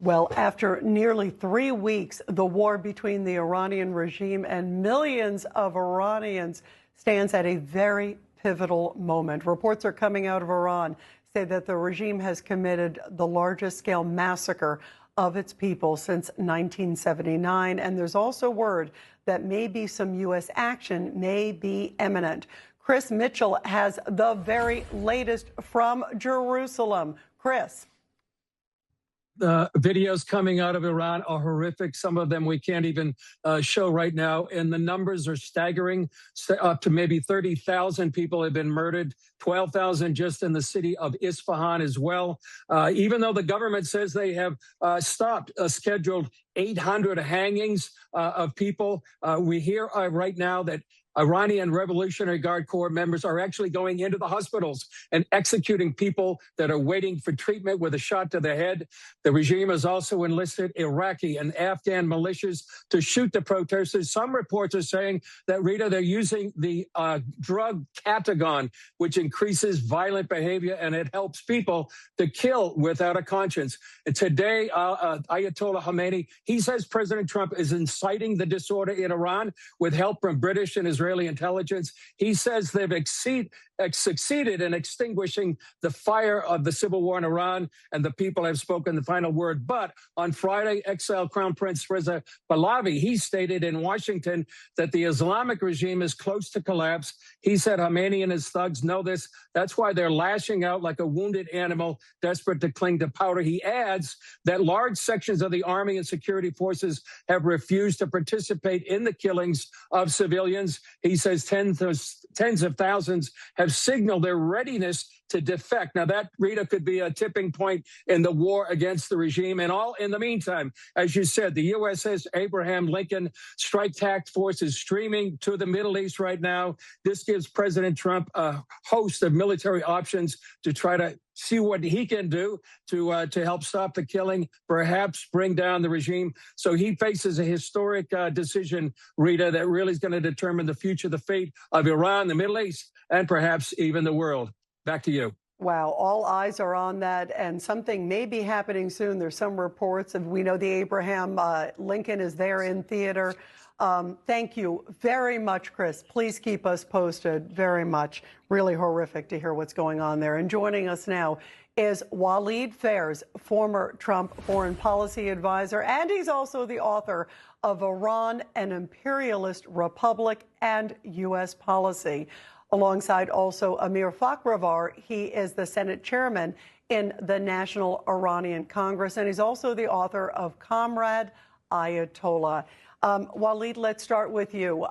Well, after nearly 3 weeks, the war between the Iranian regime and millions of Iranians stands at a very pivotal moment. Reports are coming out of Iran say that the regime has committed the largest scale massacre of its people since 1979. And there's also word that maybe some U.S. action may be imminent. Chris Mitchell has the very latest from Jerusalem. Chris. The videos coming out of Iran are horrific. Some of them we can't even show right now. And the numbers are staggering. Up to maybe 30,000 people have been murdered, 12,000 just in the city of Isfahan as well. Even though the government says they have stopped scheduled 800 hangings of people, we hear right now that Iranian Revolutionary Guard Corps members are actually going into the hospitals and executing people that are waiting for treatment with a shot to the head. The regime has also enlisted Iraqi and Afghan militias to shoot the protesters. Some reports are saying that, Rita, they're using the drug Catagon, which increases violent behavior and it helps people to kill without a conscience. And today, Ayatollah Khamenei, he says President Trump is inciting the disorder in Iran with help from British and Israeli intelligence. He says they've succeeded in extinguishing the fire of the civil war in Iran, and the people have spoken the final word. But on Friday, exiled Crown Prince Reza Pahlavi, he stated in Washington that the Islamic regime is close to collapse. He said Khamenei and his thugs know this. That's why they're lashing out like a wounded animal, desperate to cling to powder. He adds that large sections of the army and security forces have refused to participate in the killings of civilians. He says tens of thousands have signaled their readiness to defect. Now, that, Rita, could be a tipping point in the war against the regime. And all in the meantime, as you said, the USS Abraham Lincoln Strike Task Force is streaming to the Middle East right now. This gives President Trump a host of military options to try to see what he can do to help stop the killing, perhaps bring down the regime. So he faces a historic decision, Rita, that really is going to determine the future, the fate of Iran, the Middle East, and perhaps even the world. Back to you. Wow, all eyes are on that, and something may be happening soon. There's some reports, and we know the Abraham Lincoln is there in theater. Thank you very much, Chris. Please keep us posted very much. Really horrific to hear what's going on there. And joining us now is Walid Phares, former Trump foreign policy advisor, and he's also the author of Iran, an Imperialist Republic and U.S. Policy. Alongside also Amir Fakhravar, he is the Senate chairman in the National Iranian Congress, and he's also the author of Comrade Ayatollah. Walid, let's start with you.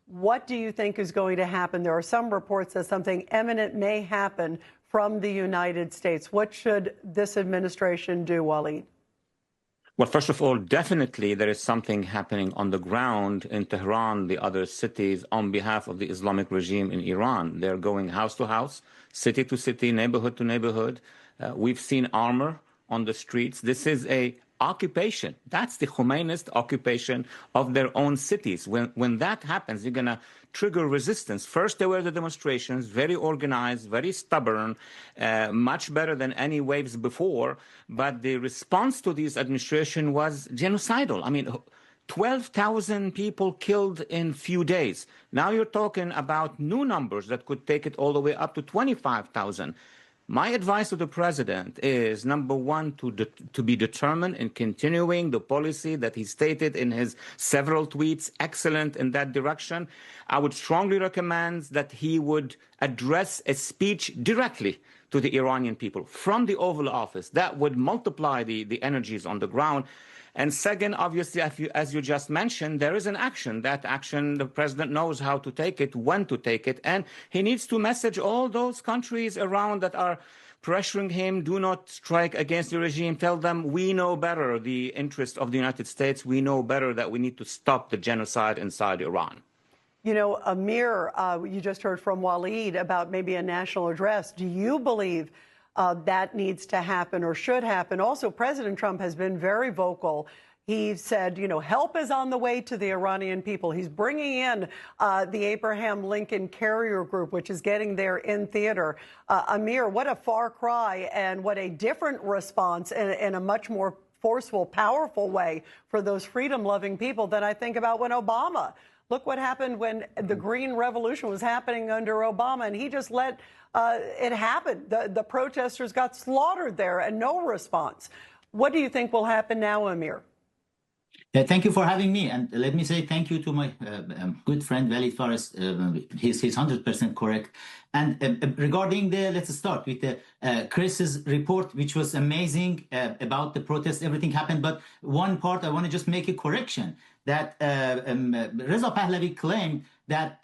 What do you think is going to happen? There are some reports that something imminent may happen from the United States. What should this administration do, Walid? Well, first of all, definitely there is something happening on the ground in Tehran, the other cities, on behalf of the Islamic regime in Iran. They're going house to house, city to city, neighborhood to neighborhood. We've seen armor on the streets. This is a occupation. That's the Khomeinist occupation of their own cities. When that happens, you're going to trigger resistance. First, there were the demonstrations, very organized, very stubborn, much better than any waves before. But the response to this administration was genocidal. I mean, 12,000 people killed in few days. Now you're talking about new numbers that could take it all the way up to 25,000. My advice to the president is, number one, to be determined in continuing the policy that he stated in his several tweets, excellent in that direction. I would strongly recommend that he would address a speech directly to the Iranian people from the Oval Office. That would multiply the energies on the ground. And second, obviously, as you just mentioned, there is an action. That action, the president knows how to take it, when to take it, and he needs to message all those countries around that are pressuring him, do not strike against the regime. Tell them, we know better the interest of the United States. We know better that we need to stop the genocide inside Iran. You know, Amir, you just heard from Walid about maybe a national address. Do you believe that needs to happen or should happen? Also, President Trump has been very vocal. He said, you know, help is on the way to the Iranian people. He's bringing in the Abraham Lincoln Carrier Group, which is getting there in theater. Amir, what a far cry and what a different response and a much more forceful, powerful way for those freedom-loving people than I think about when Obama. Look what happened when the Green Revolution was happening under Obama, and he just let it happen. The protesters got slaughtered there and no response. What do you think will happen now, Amir? Thank you for having me. And let me say thank you to my good friend, Walid Fares. He's 100% correct. And regarding let's start with Chris's report, which was amazing about the protest, everything happened. But one part, I want to just make a correction that Reza Pahlavi claimed that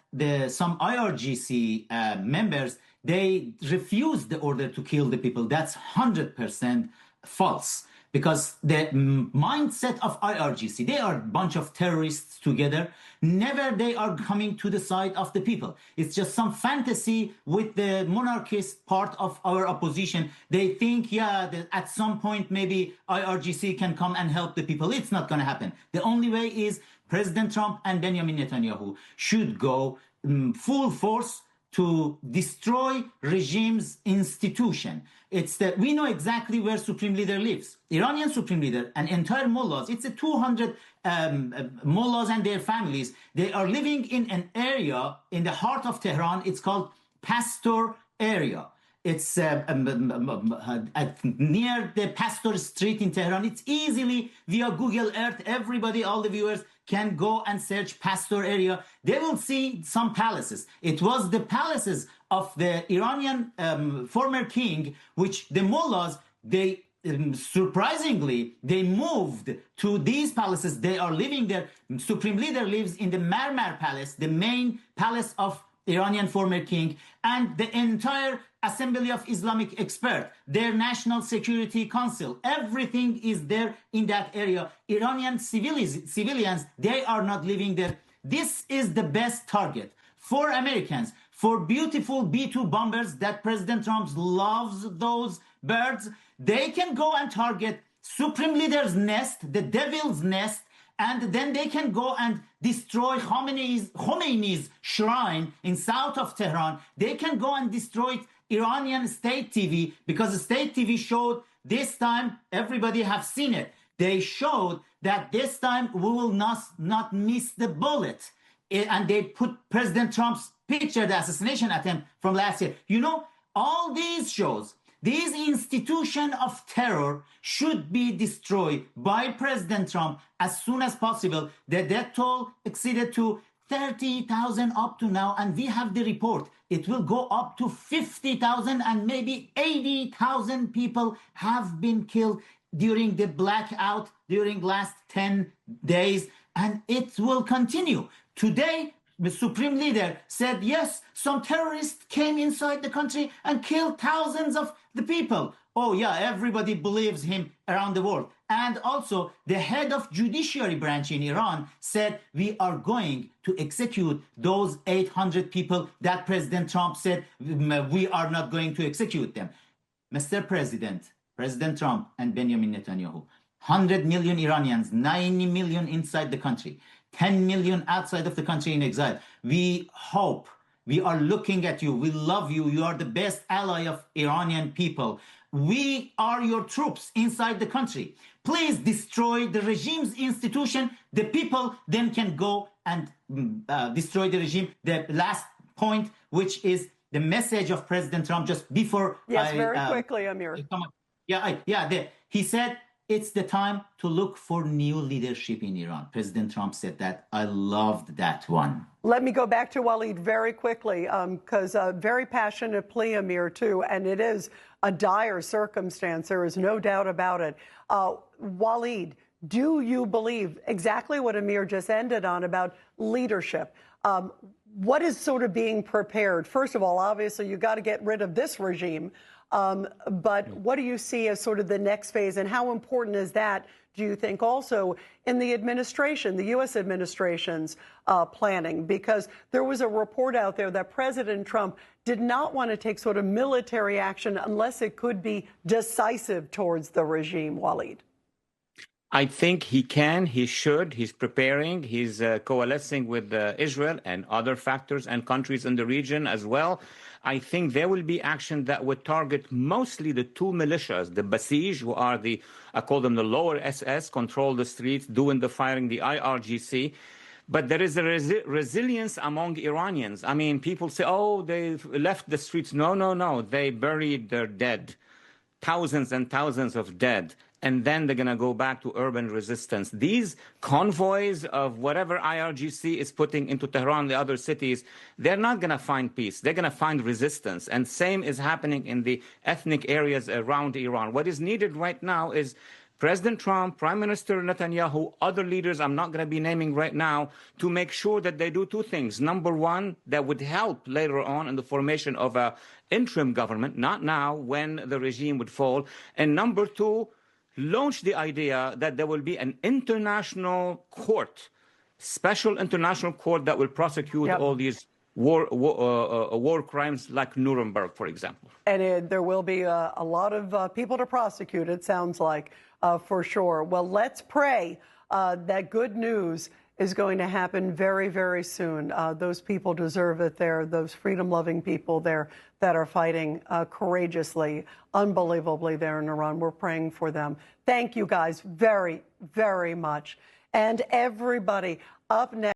some IRGC members, they refused the order to kill the people. That's 100% false. Because the mindset of IRGC, they are a bunch of terrorists together. Never they are coming to the side of the people. It's just some fantasy with the monarchist part of our opposition. They think, yeah, that at some point maybe IRGC can come and help the people. It's not going to happen. The only way is President Trump and Benjamin Netanyahu should go full force to destroy regime's institution. It's that we know exactly where Supreme Leader lives. Iranian Supreme Leader and entire mullahs, it's a 200 mullahs and their families. They are living in an area in the heart of Tehran. It's called Pastor area. It's near the Pastor Street in Tehran. It's easily via Google Earth. Everybody, all the viewers can go and search Pastor area. They will see some palaces. It was the palaces of the Iranian former king, which the mullahs, they surprisingly, they moved to these palaces. They are living there. Supreme Leader lives in the Marmar Palace, the main palace of Iranian former king, and the entire Assembly of Islamic Experts, their National Security Council, everything is there in that area. Iranian civilians, they are not living there. This is the best target for Americans, for beautiful B-2 bombers that President Trump loves those birds. They can go and target Supreme Leader's nest, the devil's nest, and then they can go and destroy Khomeini's shrine in south of Tehran. They can go and destroy Iranian state TV, because the state TV showed this time, everybody have seen it. They showed that this time we will not miss the bullet. And they put President Trump's picture, the assassination attempt from last year. You know, all these shows, these institutions of terror should be destroyed by President Trump as soon as possible. The death toll exceeded to 30,000 up to now, and we have the report. It will go up to 50,000, and maybe 80,000 people have been killed during the blackout during last 10 days, and it will continue. Today, the Supreme Leader said, yes, some terrorists came inside the country and killed thousands of the people. Oh yeah, everybody believes him around the world. And also, the head of judiciary branch in Iran said, we are going to execute those 800 people that President Trump said we are not going to execute them. Mr. President, President Trump and Benjamin Netanyahu, 100 million Iranians, 90 million inside the country, 10 million outside of the country in exile. We hope, we are looking at you, we love you, you are the best ally of Iranian people. We are your troops inside the country. Please destroy the regime's institution. The people then can go and destroy the regime. The last point, which is the message of President Trump just before. Yes, very quickly, Amir. He said, it's the time to look for new leadership in Iran. President Trump said that. I loved that one. Let me go back to Walid very quickly, because very passionate plea, Amir, too, and it is a dire circumstance. There is no doubt about it. Walid, do you believe exactly what Amir just ended on about leadership? What is sort of being prepared? First of all, obviously, you've got to get rid of this regime. But what do you see as sort of the next phase, and how important is that, do you think, also in the administration, the U.S. administration's planning? Because there was a report out there that President Trump did not want to take sort of military action unless it could be decisive towards the regime, Walid. I think he can, he should, he's preparing, he's coalescing with Israel and other factors and countries in the region as well. I think there will be action that would target mostly the two militias, the Basij, who are the, I call them the lower SS, control the streets, doing the firing, the IRGC. But there is a resilience among Iranians. I mean, people say, oh, they've left the streets. No, no, no. They buried their dead, thousands and thousands of dead. And then they're going to go back to urban resistance. These convoys of whatever IRGC is putting into Tehran and the other cities, they're not going to find peace. They're going to find resistance. And same is happening in the ethnic areas around Iran. What is needed right now is President Trump, Prime Minister Netanyahu, other leaders I'm not going to be naming right now, to make sure that they do two things. Number one, that would help later on in the formation of an interim government, not now when the regime would fall. And number two, launch the idea that there will be an international court, special international court that will prosecute all these war crimes like Nuremberg, for example. And there will be a lot of people to prosecute, it sounds like, for sure. Well, let's pray that good news is going to happen very, very soon. Those people deserve it there, those freedom-loving people there that are fighting courageously, unbelievably there in Iran. We're praying for them. Thank you guys very, very much. And everybody, up next.